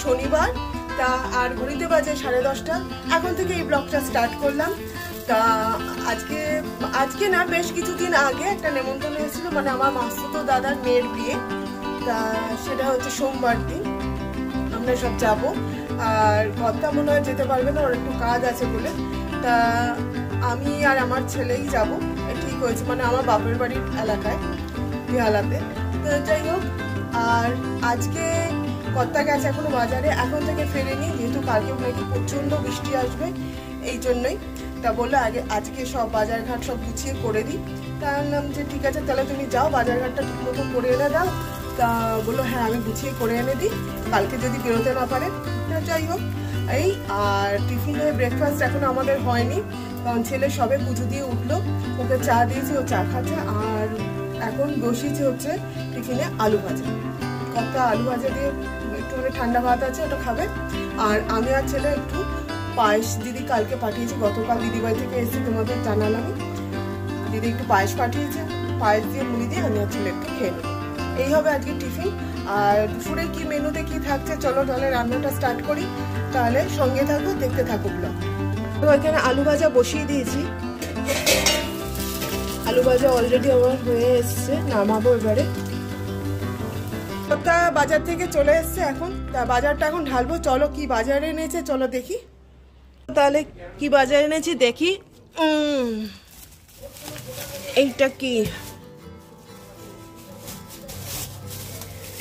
শনিবার তা আর ঘড়িতে বাজে 10:30। এখন থেকে এই ব্লগটা স্টার্ট করলাম। তা আজকে না বেশ কিছুদিন আগে একটা নেমন্তন্ন এসেছিল, মানে আমার মাসুতো দাদার মেয়ের বিয়ে। তা সেটা হচ্ছে সোমবার দিন আমরা সব যাবো। আর কথা মনে হয় যেতে পারবে না, ওর একটু কাজ আছে বলে। তা আমি আর আমার ছেলেই যাব, ঠিক হয়েছে, মানে আমার বাপের বাড়ির এলাকায় বিহালাতে। তো যাই হোক, আর আজকে কর্তা গেছে এখনো বাজারে, এখন থেকে ফেরেনি, যেহেতু কালকে নাকি প্রচণ্ড বৃষ্টি আসবে, এই জন্যই। তা বললো আজকে সব বাজারঘাট সব গুছিয়ে করে দিই। তা বললাম যে ঠিক আছে, তাহলে তুমি যাও বাজারঘাটটা ঠিক মতো করে এনে দাও। তা বললো হ্যাঁ আমি গুছিয়ে করে এনে দিই, কালকে যদি বেরোতে না পারে। যাই হোক, এই আর টিফিনে ব্রেকফাস্ট এখন আমাদের হয়নি, কারণ ছেলে সবে পুজো দিয়ে উঠলো, ওকে চা দিয়েছি, ও চা খাচ্ছে। আর এখন বসিয়েছি হচ্ছে টিফিনে আলু ভাজা, কত আলু ভাজা দিয়ে একটুখানি ঠান্ডা ভাত আছে, ওটা খাবে। আর আমি আর ছেলে একটু পায়েস, দিদি কালকে পাঠিয়েছি, গতকাল দিদিবাড়ি থেকে এসে তোমাদের জানালাম, দিদি একটু পায়েস পাঠিয়েছে, পায়েস দিয়ে মুড়ি দিয়ে আমি আর ছেলে একটু খেয়ে নেবো। এই হবে আজকে টিফিন। আর দুপুরে কি মেনুতে কি থাকছে, চলো তাহলে রান্নাটা স্টার্ট করি। তাহলে সঙ্গে থাকো, দেখতে থাকো ব্লগ। তো এখানে আলু ভাজা বসিয়ে দিয়েছি, আলু ভাজা অলরেডি আমার হয়ে এসছে, নামাবো এবারে। তা বাজার থেকে চলে এসছে এখন, তা বাজারটা এখন ঢালবো। চলো কি বাজারে এনেছে চলো দেখি। তাহলে কি বাজার এনেছি দেখি। এইটা কি,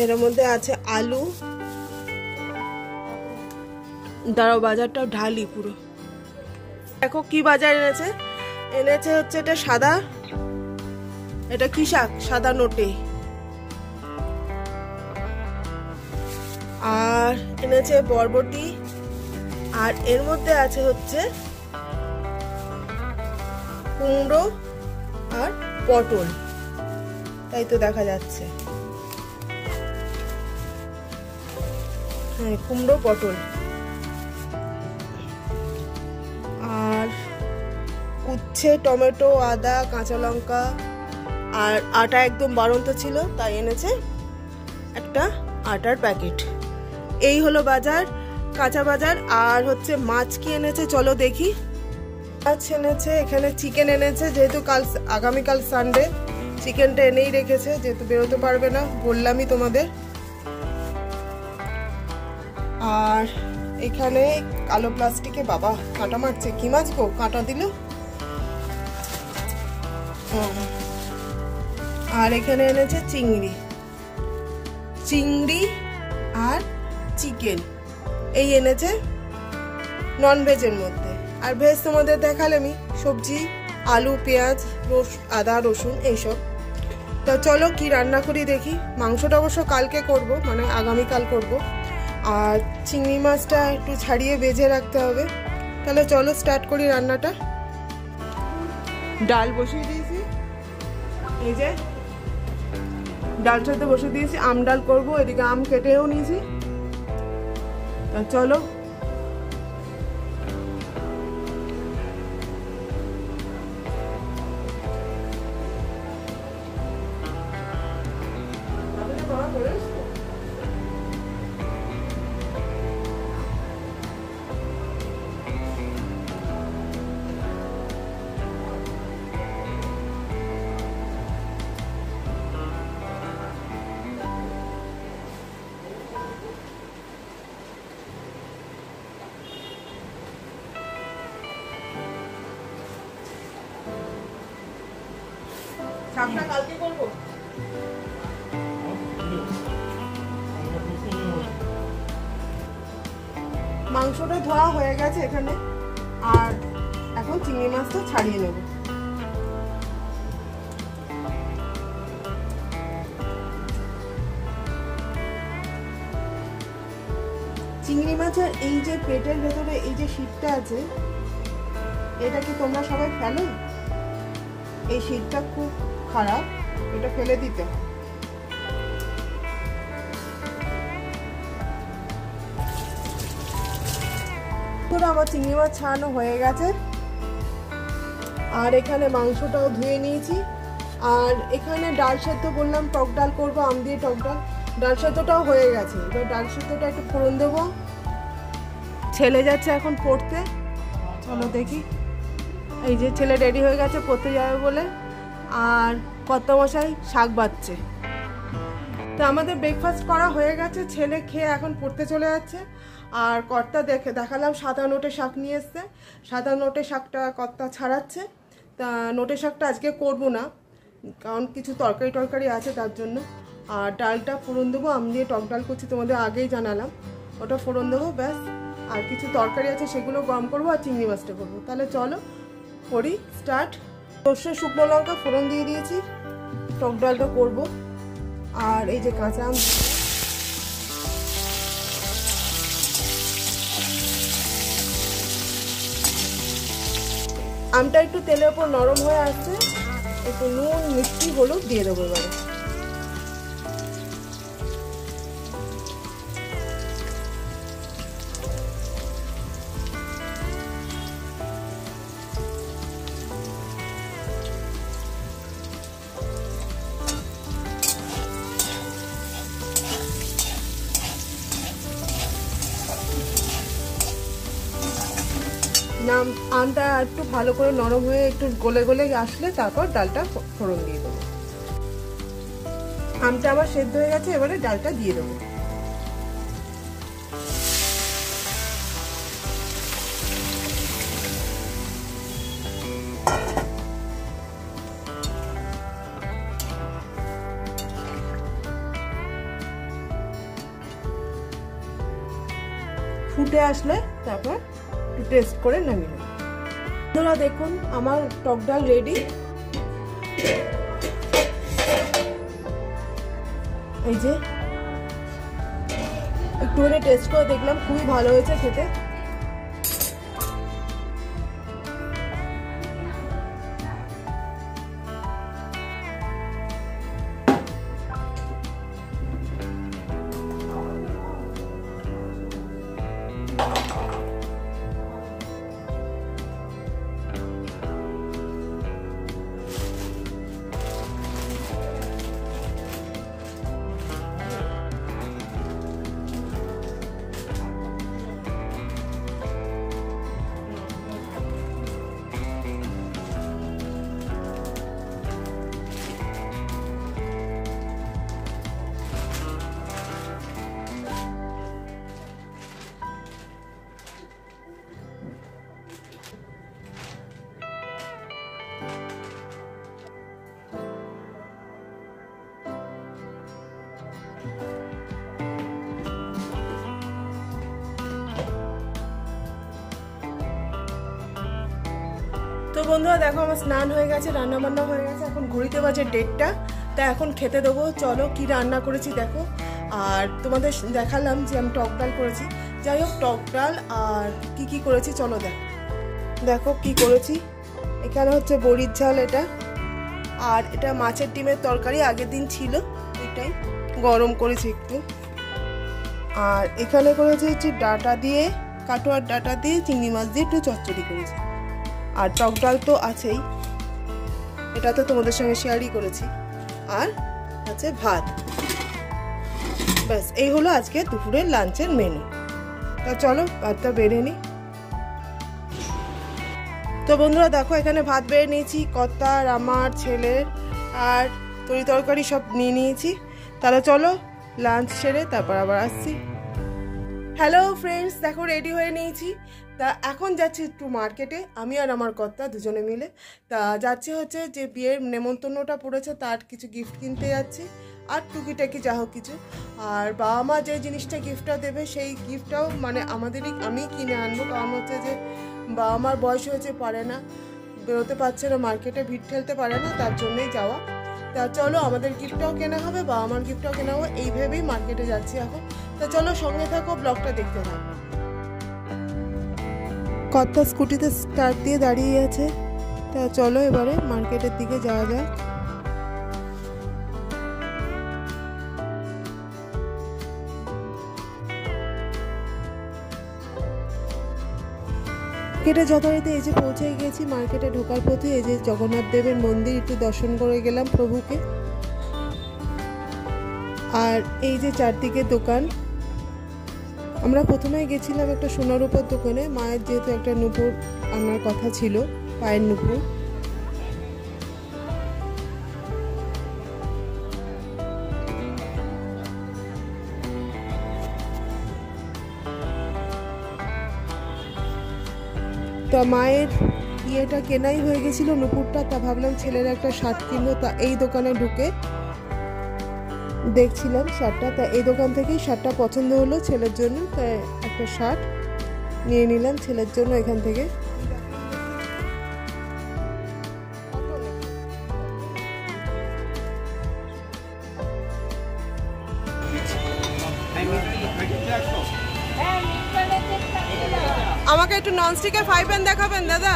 এর মধ্যে আছে আলু। দাঁড়াও বাজারটাও ঢালি পুরো। দেখো কি বাজার এনেছে, এনেছে হচ্ছে এটা সাদা, এটা কি শাক, সাদা নোটে। আর এনেছে বরবটি, আর এর মধ্যে আছে হচ্ছে কুমড়ো আর পটল, তাই তো দেখা যাচ্ছে। হ্যাঁ কুমড়ো পটল। আর উচ্ছে, টমেটো, আদা, কাঁচা লঙ্কা, আর আটা একদম বাড়ন্ত ছিল তাই এনেছে একটা আটার প্যাকেট। এই হলো বাজার, কাঁচা বাজার। আর হচ্ছে মাছ কি এনেছে চলো দেখি। মাছ এনেছে, এখানে চিকেন এনেছে, যেহেতু আগামীকাল সানডে, চিকেনটা এনেই রেখেছে, যেহেতু বেরোতে পারবে না, বললামই তোমাদের। আর এখানে কালো প্লাস্টিকে, বাবা কাঁটা মারছে, কি মাছ গো, কাঁটা দিল। আর এখানে এনেছে চিংড়ি আর চিকেন, এই এনেছে নন ভেজের মধ্যে। আর ভেজ তোমাদের দেখালামই, সবজি আলু, পেঁয়াজ, আদা, রসুন এইসব। তা চলো কি রান্না করি দেখি। মাংসটা অবশ্য কালকে করব, মানে আগামীকাল করব। আর চিংড়ি মাছটা একটু ছাড়িয়ে ভেজে রাখতে হবে। তাহলে চলো স্টার্ট করি রান্নাটা। ডাল বসিয়ে দিয়েছি, এই যে ডাল সাথে বসিয়ে দিয়েছি, আম ডাল করবো। এদিকে আম কেটেও নিয়েছি। তা চলো শাকটা কালকে করবো। মাংসটা ধোয়া হয়ে গেছে এখানে, আর এখন চিংড়ি মাছটা ছাড়িয়ে নেব। চিংড়ি মাছের এই যে পেটের ভেতরে এই যে শীটটা আছে, এটা কি তোমরা সবাই ফেলো? এই শীটটা খুব খারাপ, এটা ফেলে দিতে হয়। আমার চিংড়ি মাছ ছাড়ানো হয়ে গেছে, আর এখানে মাংসটাও ধুয়ে নিয়েছি। আর এখানে ডাল সেদ্ধ বললাম, টক ডাল করবো, আম দিয়ে টক ডাল। ডাল সেদ্ধটাও হয়ে গেছে, এবার ডাল সেদ্ধটা একটু ফোড়ন দেবো। ছেলে যাচ্ছে এখন পড়তে, চলো দেখি। এই যে ছেলে রেডি হয়ে গেছে পড়তে যাবে বলে, আর কর্তামশাই শাক বাচ্ছে। তো আমাদের ব্রেকফাস্ট করা হয়ে গেছে, ছেলে খেয়ে এখন পড়তে চলে যাচ্ছে। আর কর্তা দেখালাম সাদা নোটে শাক নিয়ে এসছে, সাদা নোটে শাকটা কর্তা ছাড়াচ্ছে। তা নোটে শাকটা আজকে করবো না, কারণ কিছু তরকারি আছে তার জন্য। আর ডালটা ফোড়ন দেবো, আমি দিয়ে টক ডাল করছি তোমাদের আগেই জানালাম, ওটা ফোড়ন দেবো ব্যাস। আর কিছু তরকারি আছে সেগুলো গরম করবো, আর চিংড়ি মাছটা করবো। তাহলে চলো করি স্টার্ট। সর্ষে শুকনো লঙ্কা ফোড়ন দিয়ে দিয়েছি, টক ডালটা করবো। আর এই যে কাঁচা আম, আমটা একটু তেলের উপর নরম হয়ে আসছে, একটু নুন মিষ্টি হলুদ দিয়ে দেবো এবারে। আমটা একটু ভালো করে নরম হয়ে একটু গলে গলে আসলে তারপর ডালটা ফোড়ন দিয়ে দেবো। আমটা আবার সেদ্ধ হয়ে গেছে, এবারে ডালটা দিয়ে দেবো। ফুটে আসলে তারপর একটু টেস্ট করে নামিয়ে নেব। বন্ধুরা দেখুন আমার টক ডাল রেডি। এই যে একটুখানি টেস্ট করে দেখলাম, খুবই ভালো হয়েছে খেতে। তো বন্ধুরা দেখো আমার স্নান হয়ে গেছে, রান্না বান্না হয়ে গেছে, এখন ঘড়িতে বাজে 1:30টা। তা এখন খেতে দেবো। চলো কি রান্না করেছি দেখো। আর তোমাদের দেখালাম যে আমি টক ডাল করেছি। যাই হোক টক ডাল আর কি করেছি চলো দেখো কি করেছি। এখানে হচ্ছে বড়ির ঝাল, এটা আর এটা মাছের ডিমের তরকারি আগের দিন ছিল, এটাই গরম করেছি একটু। আর এখানে করেছি হচ্ছে ডাঁটা দিয়ে, কাটোয়ার ডাঁটা দিয়ে চিংড়ি মাছ দিয়ে একটু চচ্চড়ি করেছি। আর টক ডাল তো আছেই, এটা তো তোমাদের সঙ্গে শেয়ারই করেছি। আর আছে ভাত, ব্যাস এই হলো আজকে দুপুরের লাঞ্চের মেনু। তা চলো ভাতটা বেড়ে নিই। তো বন্ধুরা দেখো এখানে ভাত বেড়ে নিয়েছি, কর্তার আমার ছেলের, আর তরকারি সব নিয়ে নিয়েছি। তাহলে চলো লাঞ্চ সেরে তারপর আবার আসছি। হ্যালো ফ্রেন্ডস, দেখো রেডি হয়ে নিয়েছি। তা এখন যাচ্ছি একটু মার্কেটে, আমি আর আমার কর্তা দুজনে মিলে। তা যাচ্ছি হচ্ছে যে বিয়ের নেমন্তন্নটা পড়েছে তার কিছু গিফট কিনতে যাচ্ছি, আর টুকিটাকি যা হোক কিছু। আর বাবা মা যে জিনিসটা গিফটটা দেবে সেই গিফটটাও মানে আমি কিনে আনবো, কারণ হচ্ছে যে বাবা মার বয়স হয়েছে, পারে না, বেরোতে পারছে না, মার্কেটে ভিড় ঠেলতে পারে না, তার জন্যই যাওয়া। তা চলো আমাদের গিফটটাও কেনা হবে, বাবা মার গিফটটাও কেনা হবে, এই ভেবেই মার্কেটে যাচ্ছি এখন। তা চলো সঙ্গে থাকো, ব্লগটা দেখতে থাকো। কর্তা স্কুটিতে স্টার্ট দিয়ে দাঁড়িয়ে আছে। তা চলো এবারে মার্কেটের দিকে যাওয়া যাক। মার্কেটে যথারীতি এই যে পৌঁছে গেছি, মার্কেটে ঢোকার পথে এই যে জগন্নাথ দেবের মন্দির, একটু দর্শন করে গেলাম প্রভুকে। আর এই যে চারদিকে দোকান। আমরা প্রথমেই গেছিলাম একটা সোনার উপর দোকানে, মায়ের যেহেতু একটা নুপুর আনার কথা ছিল, পায়ের নুপুর। তা মায়ের ইয়েটা কেনাই হয়ে গেছিল, নুপুরটা। তা ভাবলাম ছেলের একটা শার্ট কিনবো। তা এই দোকানে ঢুকে দেখছিলাম শার্টটা। তা এই দোকান থেকেই শার্টটা পছন্দ হলো ছেলের জন্য। তাই একটা শার্ট নিয়ে নিলাম ছেলের জন্য এখান থেকে। আমাকে একটু ননস্টিকের ফ্রাই প্যান দেখাবেন দাদা?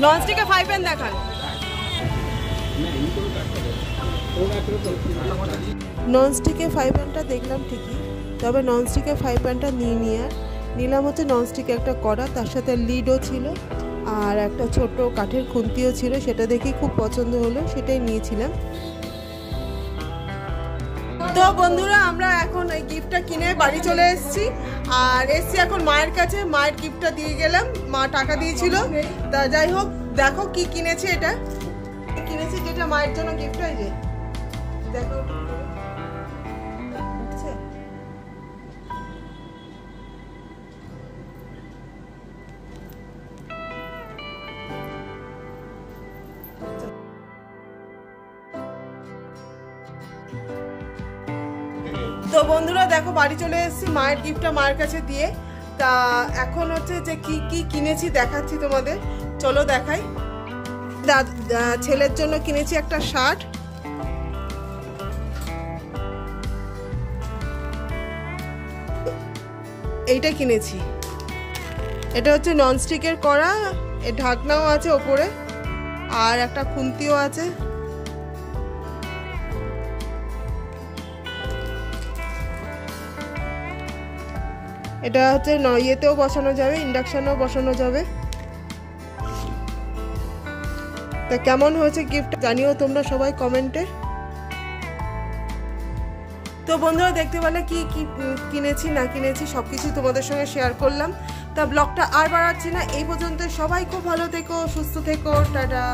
ননস্টিকের ফ্রাই প্যান দেখান। ননস্টিকের ফ্রাই প্যানটা দেখলাম ঠিকই, তবে ননস্টিকের ফ্রাই প্যানটা নিলাম হচ্ছে ননস্টিকে একটা কড়া, তার সাথে লিডও ছিল আর একটা ছোট কাঠের খুন্তিও ছিল। সেটা দেখেই খুব পছন্দ হলো, সেটাই নিয়েছিলাম। তো বন্ধুরা, আমরা এখন এই গিফটটা কিনে বাড়ি চলে এসেছি। আর এসছি এখন মায়ের কাছে, মায়ের গিফটটা দিয়ে গেলাম, মা টাকা দিয়েছিল। তা যাই হোক, দেখো কি কিনেছে। এটা কিনেছি যেটা মায়ের জন্য গিফট হয়েছে, দেখো। তো বন্ধুরা দেখো, বাড়ি চলে এসেছি মায়ের গিফটটা মায়ের কাছে দিয়ে। তা এখন হচ্ছে যে কি কি কিনেছি দেখাচ্ছি তোমাদের, চলো দেখাই। ছেলের জন্য কিনেছি একটা শার্ট, এইটা কিনেছি। এটা হচ্ছে ননস্টিকের কড়া, এর ঢাকনাও আছে ওপরে আর একটা খুন্তিও আছে। এটা হচ্ছে ইয়েতেও বসানো যাবে, ইন্ডাকশনেও বসানো যাবে। তা কেমন হয়েছে গিফট জানিও তোমরা সবাই কমেন্টে। তো বন্ধুরা দেখতে পেলে কি কি কিনেছি না কিনেছি সবকিছু তোমাদের সঙ্গে শেয়ার করলাম। তা ব্লগটা আর বাড়াচ্ছি না, এই পর্যন্ত। সবাই খুব ভালো থেকো, সুস্থ থেকো, টাটা।